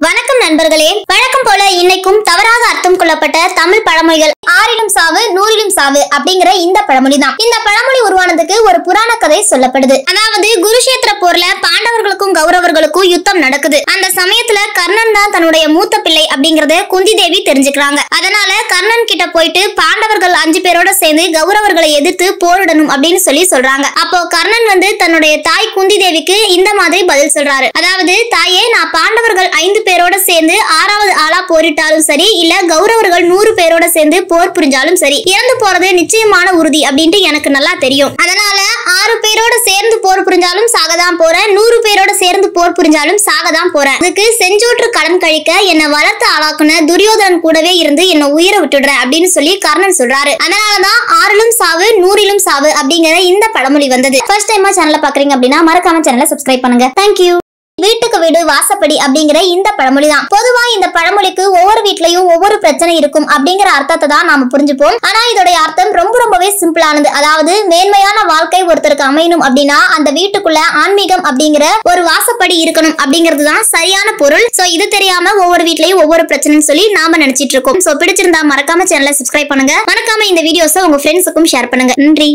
வணக்கம் நண்பர்களே, வழக்கம் போல இன்னைக்கும் தவறாக அர்த்தம் கொள்ளப்பட்ட தமிழ் பழமொழிகள் ஆறிலும் சாவு நூறிலும் சாவு அப்படிங்கிற இந்த பழமொழி தான். இந்த பழமொழி உருவானதுக்கு ஒரு புராண கதை சொல்லப்படுது. அதாவது குருஷேத்திர போர்ல பாண்டவர்களுக்கும் கௌரவர்களுக்கும் யுத்தம் நடக்குது. அந்த சமயத்துல கர்ணன் தான் தன்னுடைய மூத்த பிள்ளை அப்படிங்கறத குந்தி தேவி தெரிஞ்சுக்கிறாங்க. அதனால கர்ணன் கிட்ட போயிட்டு பாண்டவர்கள் 5 பேரோட சேர்ந்து கௌரவர்களை எதிர்த்து போரிடணும் அப்படின்னு சொல்றாங்க. அப்போ கர்ணன் தன்னுடைய தாய் குந்தி தேவிக்கு இந்த மாதிரி பதில் சொல்றாரு. அதாவது, தாயே, நான் பாண்டவர்கள் 5 பேரோட சேர்ந்து 6வது ஆளா போரிட்டாலும் சரி, இல்ல கௌரவர்கள் 100 பேரோட சேர்ந்து போர் புரிஞ்சாலும் சரி, இறந்து போறது நிச்சயமான உறுதி அப்படின்ட்டு எனக்கு நல்லா தெரியும். அதனால 6 பேரோட சேர்ந்து போர் புரிஞ்சாலும் சாகதான் போறேன், 100 பேரோட சேர்ந்து போர் புரிஞ்சாலும் சாகதான் போறேன். அதுக்கு செஞ்சோற்று கடன் கழிக்க என்னை வளர்த்து ஆளாக்குன துரியோதனன் கூடவே இருந்து என்ன உயிரை விட்டுடுறேன் அப்படின்னு சொல்லி கர்ணன் சொல்றாரு. அதனாலதான் 6லும் சாவு 100லும் சாவு அப்படிங்கிற இந்த பழமொழி வந்தது. ஃபர்ஸ்ட் டைமா சேனலை பாக்குறீங்க அப்படின்னா மறக்காம சேனலை சப்ஸ்கிரைப் பண்ணுங்க. தேங்க்யூ. வீட்டுக்கு வீடு வாசப்படி அப்படிங்கிற இந்த பழமொழி தான். பொதுவா இந்த பழமொழிக்கு ஒவ்வொரு வீட்லயும் ஒவ்வொரு பிரச்சனை இருக்கும் அப்படிங்கிற அர்த்தத்தை தான் நாம புரிஞ்சுப்போம். ஆனா இதோடைய அர்த்தம் ரொம்பவே சிம்பிளானது. அதாவது, மேன்மையான வாழ்க்கை ஒருத்தருக்கு அமையணும் அப்படின்னா அந்த வீட்டுக்குள்ள ஆன்மீகம் அப்படிங்கிற ஒரு வாசப்படி இருக்கணும் அப்படிங்கிறது தான் சரியான பொருள். சோ இது தெரியாம ஒவ்வொரு வீட்லயும் ஒவ்வொரு பிரச்சனைன்னு சொல்லி நாம நினைச்சிட்டு இருக்கோம். சோ பிடிச்சிருந்தா மறக்காம சேனலை சப்ஸ்கிரைப் பண்ணுங்க. மறக்காம இந்த வீடியோஸை உங்க ஃப்ரெண்ட்ஸுக்கும் ஷேர் பண்ணுங்க. நன்றி.